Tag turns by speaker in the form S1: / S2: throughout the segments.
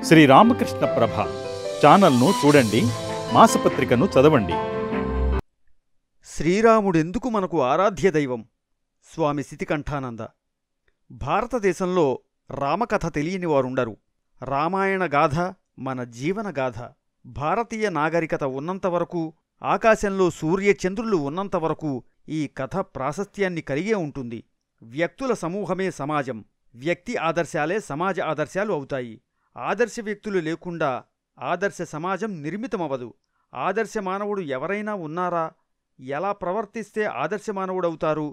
S1: శ్రీ రామకృష్ణ ప్రభ ఛానల్ను చూడండి, మాసపత్రికను చదవండి.
S2: శ్రీరాముడెందుకు మనకు ఆరాధ్య దైవం? స్వామి సితికంఠానంద. భారతదేశంలో రామకథ తెలియని వారుండరు. రామాయణ గాథ మన జీవన గాథ. భారతీయ నాగరికత ఉన్నంతవరకు, ఆకాశంలో సూర్యచంద్రులు ఉన్నంతవరకు ఈ కథ ప్రాశస్త్యాన్ని కలిగే ఉంటుంది. వ్యక్తుల సమూహమే సమాజం, వ్యక్తి ఆదర్శాలే సమాజ ఆదర్శాలు అవుతాయి. ఆదర్శ వ్యక్తులు లేకుండా ఆదర్శ సమాజం నిర్మితమవదు. ఆదర్శ మానవుడు ఎవరైనా ఉన్నారా? ఎలా ప్రవర్తిస్తే ఆదర్శ మానవుడవుతారు?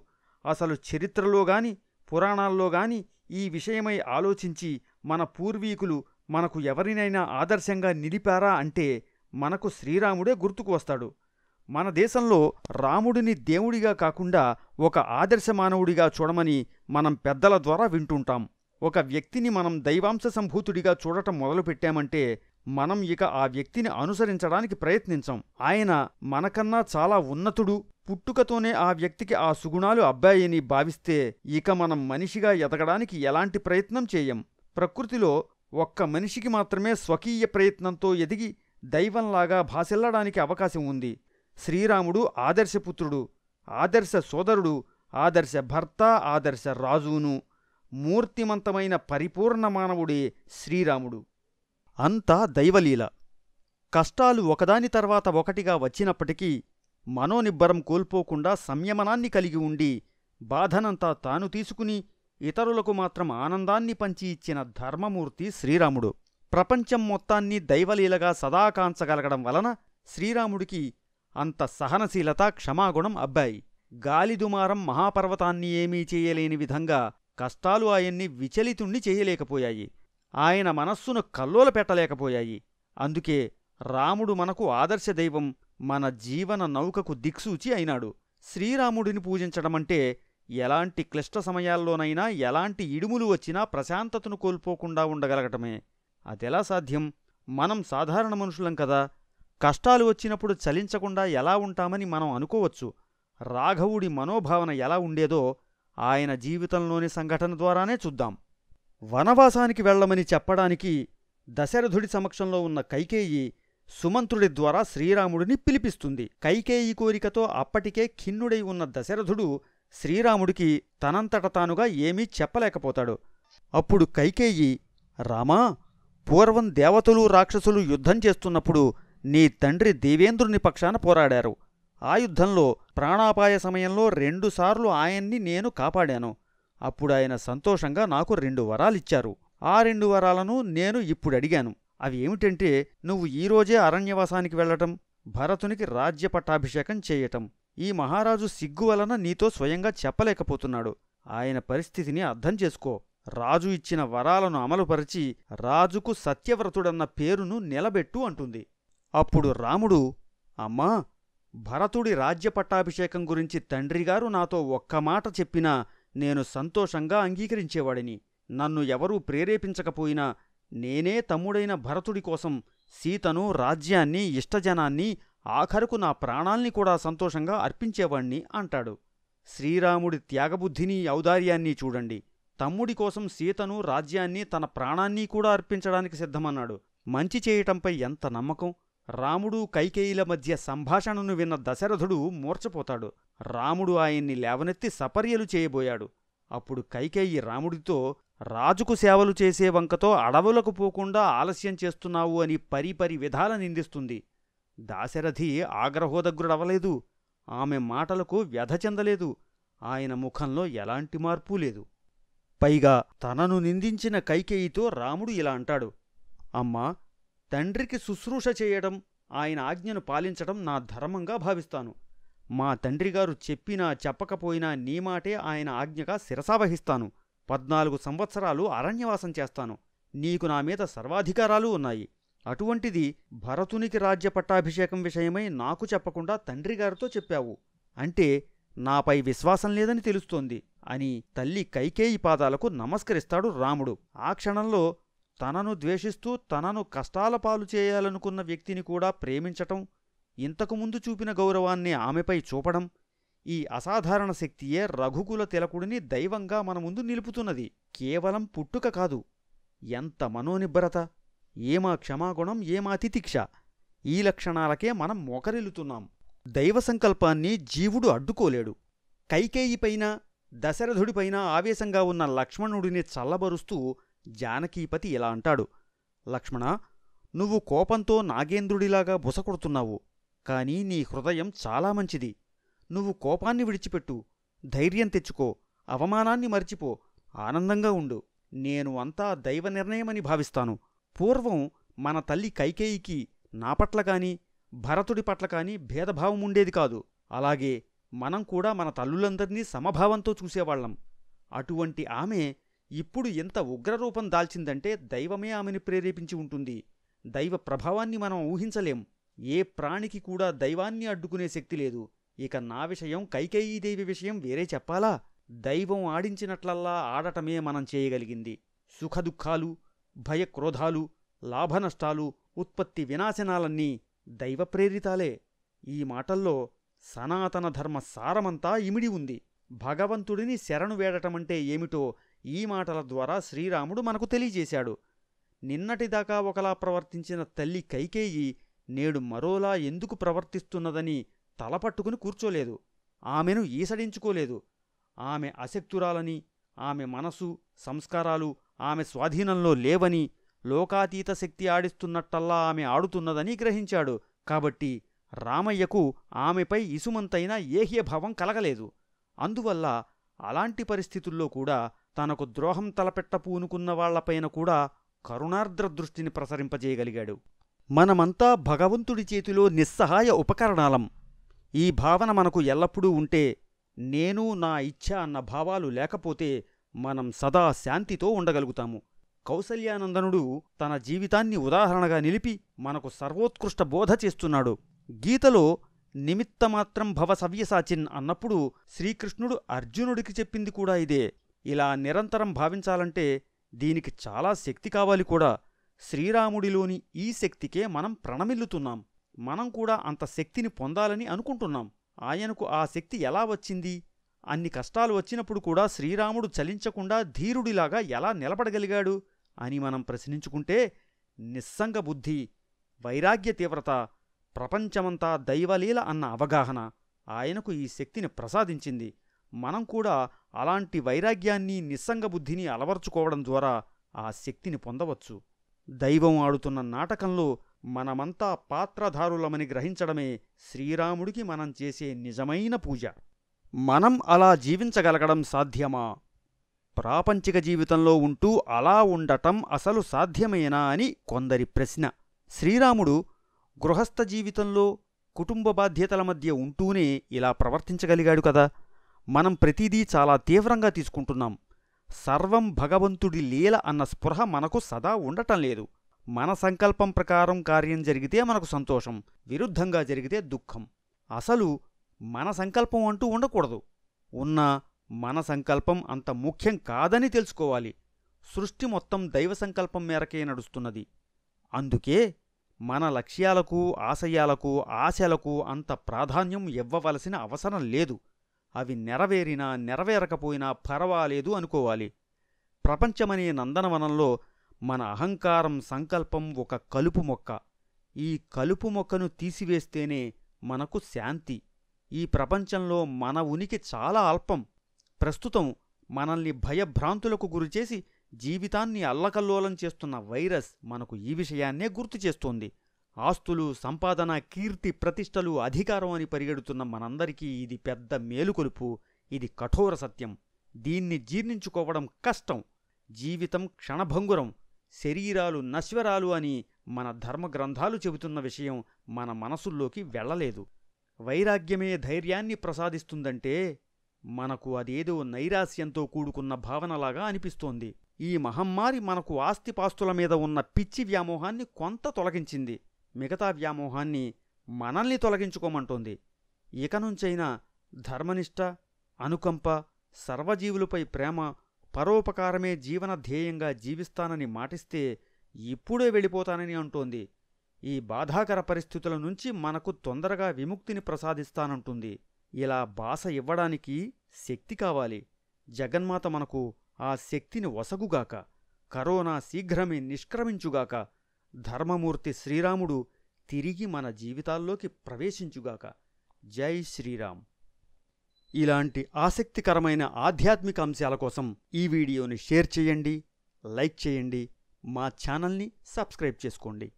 S2: అసలు చరిత్రలోగాని పురాణాల్లోగాని ఈ విషయమై ఆలోచించి మన పూర్వీకులు మనకు ఎవరినైనా ఆదర్శంగా నిలిపారా అంటే మనకు శ్రీరాముడే గుర్తుకు వస్తాడు. మన దేశంలో రాముడిని దేవుడిగా కాకుండా ఒక ఆదర్శ మానవుడిగా చూడమని మనం పెద్దల ద్వారా వింటుంటాం. ఒక వ్యక్తిని మనం దైవాంశ సంభూతుడిగా చూడటం మొదలుపెట్టామంటే మనం ఇక ఆ వ్యక్తిని అనుసరించడానికి ప్రయత్నించం. ఆయన మనకన్నా చాలా ఉన్నతుడు, పుట్టుకతోనే ఆ వ్యక్తికి ఆ సుగుణాలు అబ్బాయిని భావిస్తే ఇక మనం మనిషిగా ఎదగడానికి ఎలాంటి ప్రయత్నం చేయం. ప్రకృతిలో ఒక్క మనిషికి మాత్రమే స్వకీయ ప్రయత్నంతో ఎదిగి దైవంలాగా భాసిల్లడానికి అవకాశం ఉంది. శ్రీరాముడు ఆదర్శపుత్రుడు, ఆదర్శ సోదరుడు, ఆదర్శ భర్త, ఆదర్శ రాజును. మూర్తిమంతమైన పరిపూర్ణ మానవుడే శ్రీరాముడు. అంతా దైవలీల. కష్టాలు ఒకదాని తర్వాత ఒకటిగా వచ్చినప్పటికీ మనోనిబ్బరం కోల్పోకుండా సంయమనాన్ని కలిగి ఉండి బాధనంతా తాను తీసుకుని ఇతరులకు మాత్రం ఆనందాన్ని పంచి ఇచ్చిన ధర్మమూర్తి శ్రీరాముడు. ప్రపంచం మొత్తాన్ని దైవలీలగా సదాకాంచగలగడం వలన శ్రీరాముడికి అంత సహనశీలత, క్షమాగుణం అబ్బాయి. గాలిదుమారం మహాపర్వతాన్ని ఏమీ చేయలేని విధంగా కష్టాలు ఆయన్ని విచలితుణ్ణి చేయలేకపోయాయి. ఆయన మనస్సును కల్లోల పెట్టలేకపోయాయి. అందుకే రాముడు మనకు ఆదర్శ దైవం, మన జీవన నౌకకు దిక్సూచి అయినాడు. శ్రీరాముడిని పూజించడమంటే ఎలాంటి క్లిష్ట సమయాల్లోనైనా ఎలాంటి ఇడుములు వచ్చినా ప్రశాంతతను కోల్పోకుండా ఉండగలగటమే. అదెలా సాధ్యం? మనం సాధారణ మనుషులం కదా. కష్టాలు వచ్చినప్పుడు చలించకుండా ఎలా ఉంటామని మనం అనుకోవచ్చు. రాఘవుడి మనోభావన ఎలా ఉండేదో ఆయన జీవితంలోని సంఘటన ద్వారానే చూద్దాం. వనవాసానికి వెళ్లమని చెప్పడానికి దశరథుడి సమక్షంలో ఉన్న కైకేయి సుమంత్రుడి ద్వారా శ్రీరాముడిని పిలిపిస్తుంది. కైకేయి కోరికతో అప్పటికే ఖిన్నుడై ఉన్న దశరథుడు శ్రీరాముడికి తనంతట తానుగా ఏమీ చెప్పలేకపోతాడు. అప్పుడు కైకేయి, రామా, పూర్వం దేవతలు రాక్షసులు యుద్ధం చేస్తున్నప్పుడు నీ తండ్రి దేవేంద్రుని పక్షాన పోరాడారు. ఆ యుద్ధంలో ప్రాణాపాయ సమయంలో 2 సార్లు ఆయన్ని నేను కాపాడాను. అప్పుడాయన సంతోషంగా నాకు 2 వరాలిచ్చారు. ఆ 2 వరాలను నేను ఇప్పుడడిగాను. అవి ఏమిటంటే, నువ్వు ఈరోజే అరణ్యవాసానికి వెళ్లటం, భరతునికి రాజ్యపట్టాభిషేకం చేయటం. ఈ మహారాజు సిగ్గు వలన నీతో స్వయంగా చెప్పలేకపోతున్నాడు. ఆయన పరిస్థితిని అర్థం చేసుకో. రాజు ఇచ్చిన వరాలను అమలుపరిచి రాజుకు సత్యవ్రతుడన్న పేరును నిలబెట్టు అంటుంది. అప్పుడు రాముడు, అమ్మా, భరతుడి రాజ్యపట్టాభిషేకం గురించి తండ్రిగారు నాతో ఒక్క మాట చెప్పినా నేను సంతోషంగా అంగీకరించేవాడిని. నన్ను ఎవరూ ప్రేరేపించకపోయినా నేనే తమ్ముడైన భరతుడి కోసం సీతను, రాజ్యాన్ని, ఇష్టజనాన్ని, ఆఖరుకు నా ప్రాణాల్ని కూడా సంతోషంగా అర్పించేవాణ్ణి అంటాడు. శ్రీరాముడి త్యాగబుద్ధిని, ఔదార్యాన్ని చూడండి. తమ్ముడి కోసం సీతను, రాజ్యాన్ని, తన ప్రాణాన్ని కూడా అర్పించడానికి సిద్ధమన్నాడు. మంచి చేయటంపై ఎంత నమ్మకం! రాముడు కైకేయిల మధ్య సంభాషణను విన్న దశరథుడు మూర్ఛపోతాడు. రాముడు ఆయన్ని లేవనెత్తి సపర్యలు చేయబోయాడు. అప్పుడు కైకేయి రాముడితో, రాజుకు సేవలు చేసే వంకతో అడవులకు పోకుండా ఆలస్యం చేస్తున్నావు అని పరిపరి విధాల నిందిస్తుంది. దాశరథి ఆగ్రహోదగ్రుడవలేదు. ఆమె మాటలకు వ్యధ చెందలేదు. ఆయన ముఖంలో ఎలాంటి మార్పూ లేదు. పైగా తనను నిందించిన కైకేయితో రాముడు ఇలా అంటాడు, అమ్మా, తండ్రికి శుశ్రూష చేయడం, ఆయన ఆజ్ఞను పాలించడం నా ధర్మంగా భావిస్తాను. మా తండ్రిగారు చెప్పినా చెప్పకపోయినా నీ మాటే ఆయన ఆజ్ఞగా శిరసావహిస్తాను. 14 సంవత్సరాలు అరణ్యవాసం చేస్తాను. నీకు నా మీద సర్వాధికారాలు ఉన్నాయి. అటువంటిది భరతునికి రాజ్యపట్టాభిషేకం విషయమై నాకు చెప్పకుండా తండ్రిగారితో చెప్పావు అంటే నాపై విశ్వాసం లేదని తెలుస్తోంది అని తల్లి కైకేయి పాదాలకు నమస్కరిస్తాడు రాముడు. ఆ క్షణంలో తనను ద్వేషిస్తూ తనను కష్టాల పాలు చేయాలనుకున్న వ్యక్తిని కూడా ప్రేమించటం, ఇంతకుముందు చూపిన గౌరవాన్ని ఆమెపై చూపడం, ఈ అసాధారణ శక్తియే రఘుకుల తిలకుడిని దైవంగా మన ముందు నిలుపుతున్నది. కేవలం పుట్టుక కాదు, ఎంత మనోనిబ్బరత! ఏమా క్షమాగుణం, ఏమా తితిక్ష, ఈ లక్షణాలకే మనం మోకరిల్లుతున్నాం. దైవ సంకల్పాన్ని జీవుడు అడ్డుకోలేడు. కైకేయిపైన, దశరథుడిపైన ఆవేశంగా ఉన్న లక్ష్మణుడిని చల్లబరుస్తూ జానకీపతి ఇలా అంటాడు: లక్ష్మణా, నువ్వు కోపంతో నాగేంద్రుడిలాగా బుసకొడుతున్నావు. కాని నీ హృదయం చాలా మంచిది. నువ్వు కోపాన్ని విడిచిపెట్టు, ధైర్యం తెచ్చుకో, అవమానాన్ని మర్చిపో, ఆనందంగా ఉండు. నేను అంతా దైవ నిర్ణయమని భావిస్తాను. పూర్వం మన తల్లి కైకేయికి నా పట్ల కాని, భరతుడి పట్ల కాని భేదభావముండేది కాదు. అలాగే మనం కూడా మన తల్లులందర్నీ సమభావంతో చూసేవాళ్లం. అటువంటి ఆమె ఇప్పుడు ఎంత ఉగ్రరూపం దాల్చిందంటే దైవమే ఆమెని ప్రేరేపించి ఉంటుంది. దైవ ప్రభావాన్ని మనం ఊహించలేం. ఏ ప్రాణికి కూడా దైవాన్ని అడ్డుకునే శక్తి లేదు. ఇక నా విషయం, కైకేయీదేవి విషయం వేరే చెప్పాలా? దైవం ఆడించినట్లల్లా ఆడటమే మనం చేయగలిగింది. సుఖదుఖాలు, భయక్రోధాలు, లాభనష్టాలు, ఉత్పత్తి వినాశనాలన్నీ దైవప్రేరితాలే. ఈ మాటల్లో సనాతన ధర్మ సారమంతా ఇమిడి ఉంది. భగవంతుడిని శరణు వేడటమంటే ఏమిటో ఈ మాటల ద్వారా శ్రీరాముడు మనకు తెలియజేశాడు. నిన్నటిదాకా ఒకలా ప్రవర్తించిన తల్లి కైకేయి నేడు మరోలా ఎందుకు ప్రవర్తిస్తున్నదని తలపట్టుకుని కూర్చోలేదు. ఆమెను ఈసడించుకోలేదు. ఆమె అశక్తురాలని, ఆమె మనసు, సంస్కారాలు ఆమె స్వాధీనంలో లేవని, లోకాతీత శక్తి ఆడిస్తున్నట్టల్లా ఆమె ఆడుతున్నదని గ్రహించాడు. కాబట్టి రామయ్యకు ఆమెపై ఇసుమంతైనా ఏహ్యభావం కలగలేదు. అందువల్ల అలాంటి పరిస్థితుల్లో కూడా తనకు ద్రోహం తలపెట్టపూనుకున్న వాళ్లపైన కూడా కరుణార్ద్ర దృష్టిని ప్రసరింపజేయగలిగాడు. మనమంతా భగవంతుడి చేతిలో నిస్సహాయ ఉపకరణాలం. ఈ భావన మనకు ఎల్లప్పుడూ ఉంటే, నేను నా ఇచ్ఛ అన్న భావాలు లేకపోతే మనం సదా శాంతితో ఉండగలుగుతాము. కౌసల్యానందనుడు తన జీవితాన్ని ఉదాహరణగా నిలిపి మనకు సర్వోత్కృష్ట బోధ చేస్తున్నాడు. గీతలో నిమిత్తమాత్రం భవ సవ్యసాచిన్ అన్నప్పుడు శ్రీకృష్ణుడు అర్జునుడికి చెప్పింది కూడా ఇదే. ఇలా నిరంతరం భావించాలంటే దీనికి చాలా శక్తి కావాలి కూడా. శ్రీరాముడిలోని ఈ శక్తికే మనం ప్రణమిల్లుతున్నాం. మనం కూడా అంత శక్తిని పొందాలని అనుకుంటున్నాం. ఆయనకు ఆ శక్తి ఎలా వచ్చింది? అన్ని కష్టాలు వచ్చినప్పుడు కూడా శ్రీరాముడు చలించకుండా ధీరుడిలాగా ఎలా నిలబడగలిగాడు అని మనం ప్రశ్నించుకుంటే, నిస్సంగ బుద్ధి, వైరాగ్య తీవ్రత, ప్రపంచమంతా దైవలీల అన్న అవగాహన ఆయనకు ఈ శక్తిని ప్రసాదించింది. మనం కూడా అలాంటి వైరాగ్యాన్ని, నిస్సంగ బుద్ధిని అలవర్చుకోవడం ద్వారా ఆ శక్తిని పొందవచ్చు. దైవం ఆడుతున్న నాటకంలో మనమంతా పాత్రధారులమని గ్రహించడమే శ్రీరాముడికి మనం చేసే నిజమైన పూజ. మనం అలా జీవించగలగడం సాధ్యమా? ప్రాపంచిక జీవితంలో ఉంటూ అలా ఉండటం అసలు సాధ్యమేనా అని కొందరి ప్రశ్న. శ్రీరాముడు గృహస్థ జీవితంలో కుటుంబ బాధ్యతల మధ్య ఉంటూనే ఇలా ప్రవర్తించగలిగాడు కదా. మనం ప్రతిదీ చాలా తీవ్రంగా తీసుకుంటున్నాం. సర్వం భగవంతుడి లీల అన్న స్పృహ మనకు సదా ఉండటం లేదు. మన సంకల్పం ప్రకారం కార్యం జరిగితే మనకు సంతోషం, విరుద్ధంగా జరిగితే దుఃఖం. అసలు మన సంకల్పం అంటూ ఉండకూడదు. ఉన్నా మన సంకల్పం అంత ముఖ్యం కాదని తెలుసుకోవాలి. సృష్టి మొత్తం దైవ సంకల్పం మేరకే నడుస్తున్నది. అందుకే మన లక్ష్యాలకు, ఆశయాలకు, ఆశలకు అంత ప్రాధాన్యం ఇవ్వవలసిన అవసరం లేదు. అవి నెరవేరినా నెరవేరకపోయినా పర్వాలేదు అనుకోవాలి. ప్రపంచమనే నందనవనంలో మన అహంకారం, సంకల్పం ఒక కలుపు మొక్క. ఈ కలుపు మొక్కను తీసివేస్తేనే మనకు శాంతి. ఈ ప్రపంచంలో మన ఉనికి చాలా అల్పం. ప్రస్తుతం మనల్ని భయభ్రాంతులకు గురిచేసి జీవితాన్ని అల్లకల్లోలం చేస్తున్న వైరస్ మనకు ఈ విషయాన్నే గుర్తు చేస్తోంది. ఆస్తులు, సంపాదన, కీర్తి, ప్రతిష్టలు, అధికారం అని పరిగెడుతున్న మనందరికీ ఇది పెద్ద మేలుకొలుపు. ఇది కఠోర సత్యం. దీన్ని జీర్ణించుకోవడం కష్టం. జీవితం క్షణభంగురం, శరీరాలు నశ్వరాలు అని మన ధర్మగ్రంథాలు చెబుతున్న విషయం మన మనసుల్లోకి వెళ్లలేదు. వైరాగ్యమే ధైర్యాన్ని ప్రసాదిస్తుందంటే మనకు అదేదో నైరాస్యంతో కూడుకున్న భావనలాగా అనిపిస్తోంది. ఈ మహమ్మారి మనకు ఆస్తిపాస్తుల మీద ఉన్న పిచ్చి వ్యామోహాన్ని కొంత తొలగించింది. మిగతా వ్యామోహాన్ని మనల్ని తొలగించుకోమంటోంది. ఇకనుంచైనా ధర్మనిష్ట, అనుకంప, సర్వజీవులపై ప్రేమ, పరోపకారమే జీవన ధ్యేయంగా జీవిస్తానని మాటిస్తే ఇప్పుడే వెళ్ళిపోతానని అంటోంది. ఈ బాధాకర పరిస్థితుల నుంచి మనకు తొందరగా విముక్తిని ప్రసాదిస్తానంటుంది. ఇలా బాస ఇవ్వడానికి శక్తి కావాలి. జగన్మాత మనకు ఆ శక్తిని వసగుగాక. కరోనా శీఘ్రమే నిష్క్రమించుగాక. ధర్మమూర్తి శ్రీరాముడు తిరిగి మన జీవితాల్లోకి ప్రవేశించుగాక. జై శ్రీరామ్. ఇలాంటి ఆసక్తికరమైన ఆధ్యాత్మిక అంశాల కోసం ఈ వీడియోని షేర్ చేయండి, లైక్ చేయండి, మా ఛానల్ని సబ్స్క్రైబ్ చేసుకోండి.